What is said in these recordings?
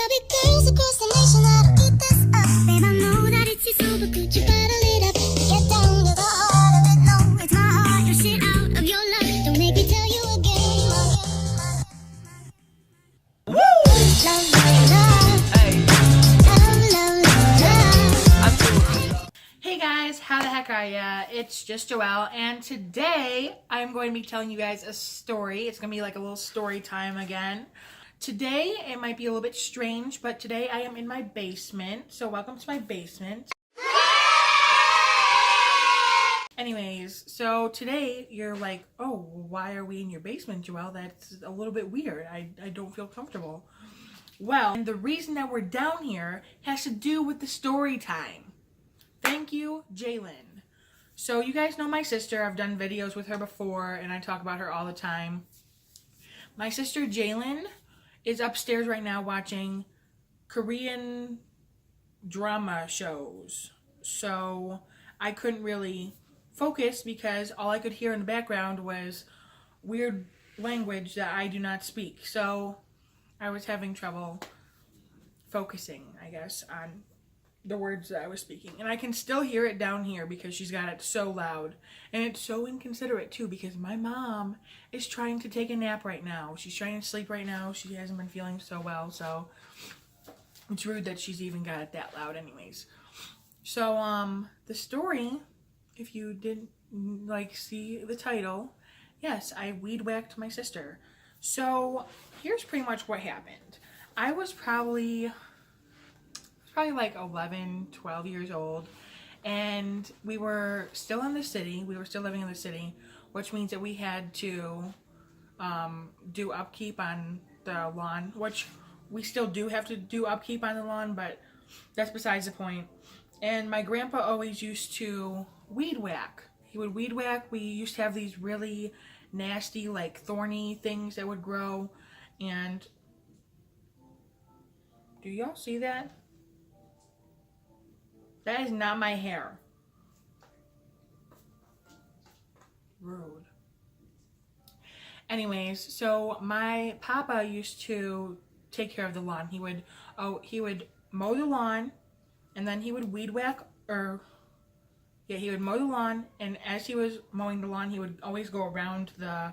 There'll be girls across the nation that'll eat this up. Babe, I know that it's your soul, but could you bottle it up? Get down to the heart of it. No, it's my heart. Your shit out of your life. Don't make me tell you again. Woo! Love, love, love. Hey. Love, love, love, love. Hey guys, how the heck are ya? It's just Joelle, and today I'm going to be telling you guys a story. It's going to be like a little story time again. Today it might be a little bit strange, but today I am in my basement. So welcome to my basement. Anyways, so today you're like, oh, why are we in your basement, Joelle? That's a little bit weird. I don't feel comfortable. Well, and the reason that we're down here has to do with the story time. Thank you, Jalen. So you guys know my sister. I've done videos with her before, and I talk about her all the time. My sister, Jalen, is upstairs right now watching Korean drama shows. So I couldn't really focus because all I could hear in the background was weird language that I do not speak. So I was having trouble focusing, I guess, on the words that I was speaking. And I can still hear it down here because she's got it so loud. And it's so inconsiderate too because my mom is trying to take a nap right now. She's trying to sleep right now. She hasn't been feeling so well, so it's rude that she's even got it that loud anyways. So the story, if you didn't like see the title, yes, I weed whacked my sister. So here's pretty much what happened. I was probably like 11, 12 years old, and we were still in the city. We were still living in the city, which means that we had to do upkeep on the lawn, which we still do have to do upkeep on the lawn, but that's besides the point. And my grandpa always used to weed whack. He would weed whack. We used to have these really nasty, like thorny things that would grow. And do y'all see that? That is not my hair. Rude. Anyways, so my papa used to take care of the lawn. He would mow the lawn, and then he would weed whack, he would mow the lawn, and as he was mowing the lawn, he would always go around the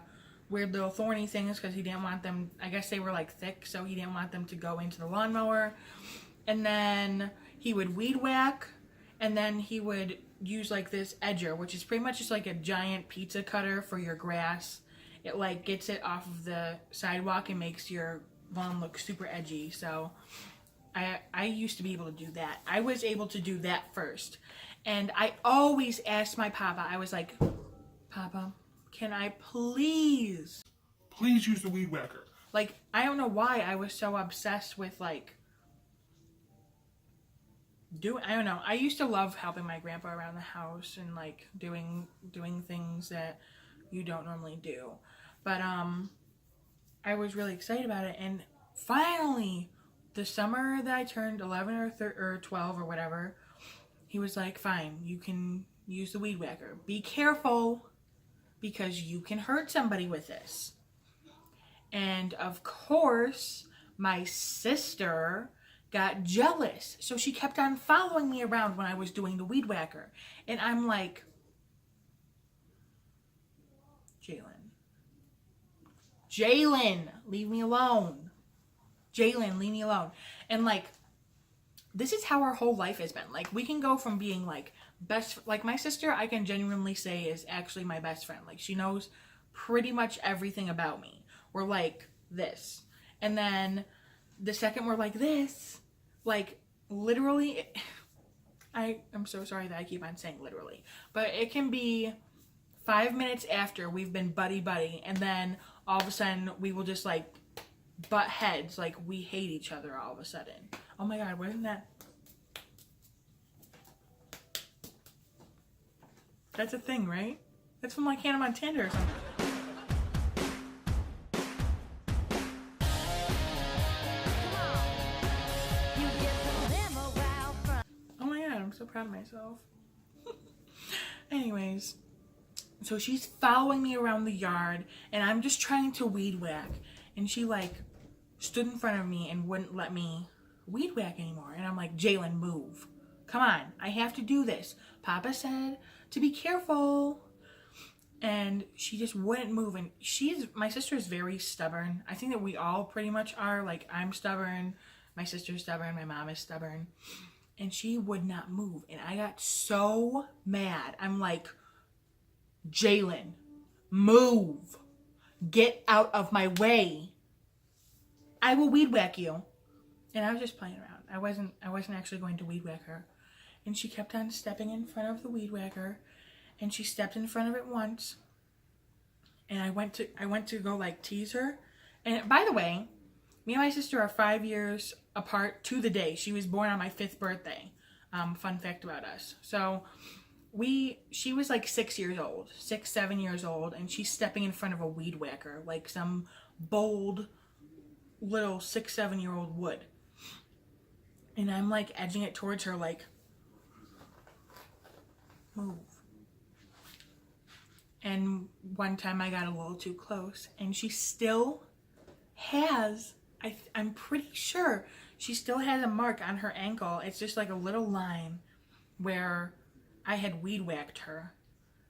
weird little thorny things because he didn't want them, I guess they were like thick, so he didn't want them to go into the lawnmower. And then he would weed whack, and then he would use like this edger, which is pretty much just like a giant pizza cutter for your grass. It like gets it off of the sidewalk and makes your lawn look super edgy. So I used to be able to do that. I was able to do that first. And I always asked my papa, I was like, Papa, can I please use the weed whacker? Like, I don't know why I was so obsessed with like I don't know. I used to love helping my grandpa around the house and like doing things that you don't normally do. But I was really excited about it, and finally the summer that I turned 11 or 12 or whatever, he was like, fine, you can use the weed whacker. Be careful because you can hurt somebody with this. And of course, my sister got jealous, so she kept on following me around when I was doing the weed whacker. And I'm like, Jalen, leave me alone. Jalen, leave me alone. And like, this is how our whole life has been. Like, we can go from being like like my sister, I can genuinely say is actually my best friend. Like, she knows pretty much everything about me. We're like this. And then the second we're like this, like literally, I'm so sorry that I keep on saying literally, but it can be 5 minutes after we've been buddy, and then all of a sudden we will just like butt heads, like we hate each other all of a sudden. Oh my god, wasn't that? That's a thing, right? That's from like Hannah Montana or something. I'm so proud of myself. Anyways, so she's following me around the yard, and I'm just trying to weed whack, and she like stood in front of me and wouldn't let me weed whack anymore. And I'm like, Jalen, move. Come on, I have to do this. Papa said to be careful. And she just wouldn't move. And my sister is very stubborn. I think that we all pretty much are. Like, I'm stubborn, my sister's stubborn, my mom is stubborn. And she would not move. And I got so mad. I'm like, Jalen, move. Get out of my way. I will weed whack you. And I was just playing around. I wasn't actually going to weed whack her. And she kept on stepping in front of the weed whacker. And she stepped in front of it once. And I went to go like tease her. And by the way, me and my sister are 5 years apart to the day. She was born on my 5th birthday. Fun fact about us. So she was like 6 years old, 6, 7 years old, and she's stepping in front of a weed whacker, like some bold little 6, 7-year-old would. And I'm like edging it towards her, like, move. And one time I got a little too close, and she still has, I'm pretty sure, she still has a mark on her ankle. It's just like a little line where I had weed whacked her.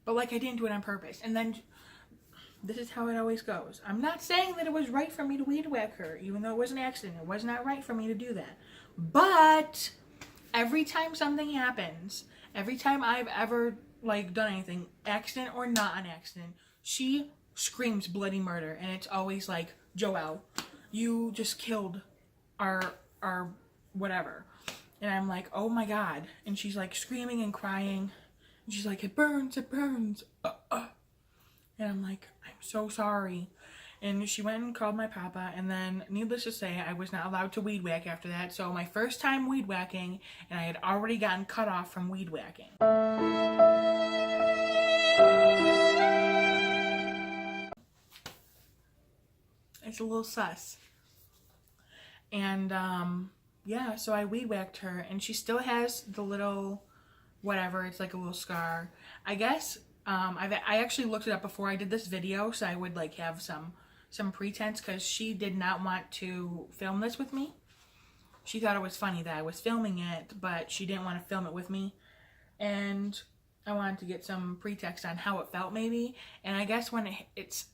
But like, I didn't do it on purpose. And then, this is how it always goes. I'm not saying that it was right for me to weed whack her, even though it was an accident. It was not right for me to do that. But every time something happens, every time I've ever like done anything, accident or not an accident, she screams bloody murder. And it's always like, Joelle, you just killed our whatever. And I'm like, oh my God. And she's like screaming and crying. And she's like, it burns, it burns. And I'm like, I'm so sorry. And she went and called my papa. And then, needless to say, I was not allowed to weed whack after that. So my first time weed whacking, and I had already gotten cut off from weed whacking. It's a little sus. And yeah, so I weed whacked her, and she still has the little whatever. It's like a little scar. I guess I actually looked it up before I did this video, so I would like have some pretense, because she did not want to film this with me. She thought it was funny that I was filming it, but she didn't want to film it with me. And I wanted to get some pretext on how it felt, maybe. And I guess when it's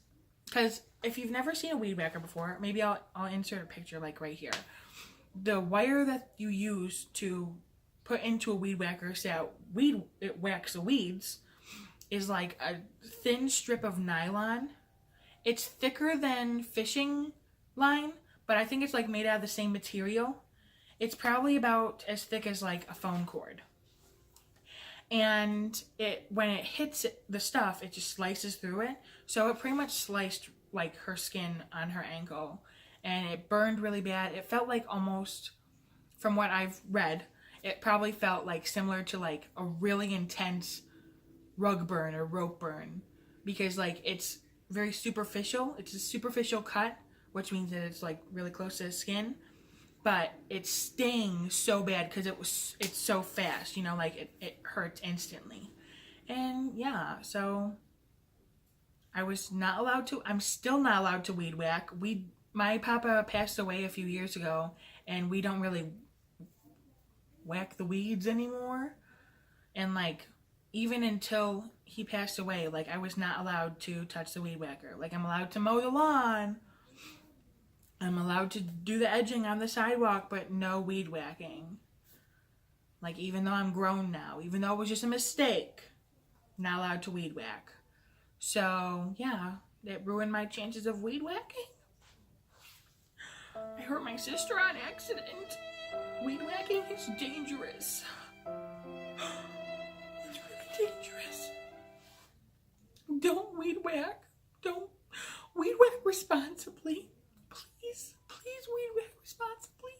because if you've never seen a weed whacker before, maybe I'll insert a picture like right here. The wire that you use to put into a weed whacker so it whacks the weeds is like a thin strip of nylon. It's thicker than fishing line, but I think it's like made out of the same material. It's probably about as thick as like a phone cord. And when it hits the stuff, it just slices through it. So it pretty much sliced like her skin on her ankle, and it burned really bad. It felt like almost, from what I've read, it probably felt like similar to like a really intense rug burn or rope burn, because like it's very superficial. It's a superficial cut, which means that it's like really close to the skin, but it stings so bad because it's so fast, you know, like it hurts instantly. And yeah, so I was not allowed to, I'm still not allowed to weed whack. My papa passed away a few years ago, and we don't really whack the weeds anymore. And like, even until he passed away, like I was not allowed to touch the weed whacker. Like, I'm allowed to mow the lawn, I'm allowed to do the edging on the sidewalk, but no weed whacking. Like, even though I'm grown now, even though it was just a mistake, not allowed to weed whack. So yeah, it ruined my chances of weed whacking. I hurt my sister on accident. Weed whacking is dangerous. It's really dangerous. Don't weed whack. Don't weed whack responsibly. Please, please weed whack responsibly.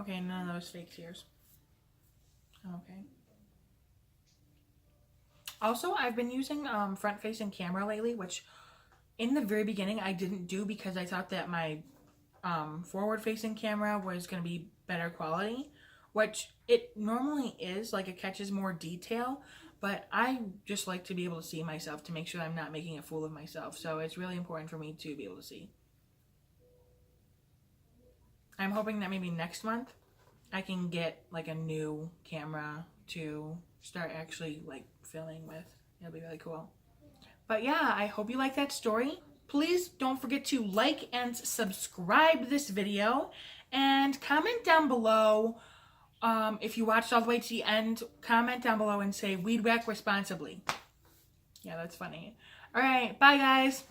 Okay, none of those fake tears. Okay. Also, I've been using front-facing camera lately, which in the very beginning I didn't do because I thought that my forward-facing camera was going to be better quality, which it normally is. Like, it catches more detail, but I just like to be able to see myself to make sure I'm not making a fool of myself. So it's really important for me to be able to see. I'm hoping that maybe next month I can get like a new camera to start actually like filming with. It'll be really cool. But yeah, I hope you like that story. Please don't forget to like and subscribe this video and comment down below. If you watched all the way to the end, comment down below and say weed whack responsibly. Yeah, that's funny. All right, bye guys.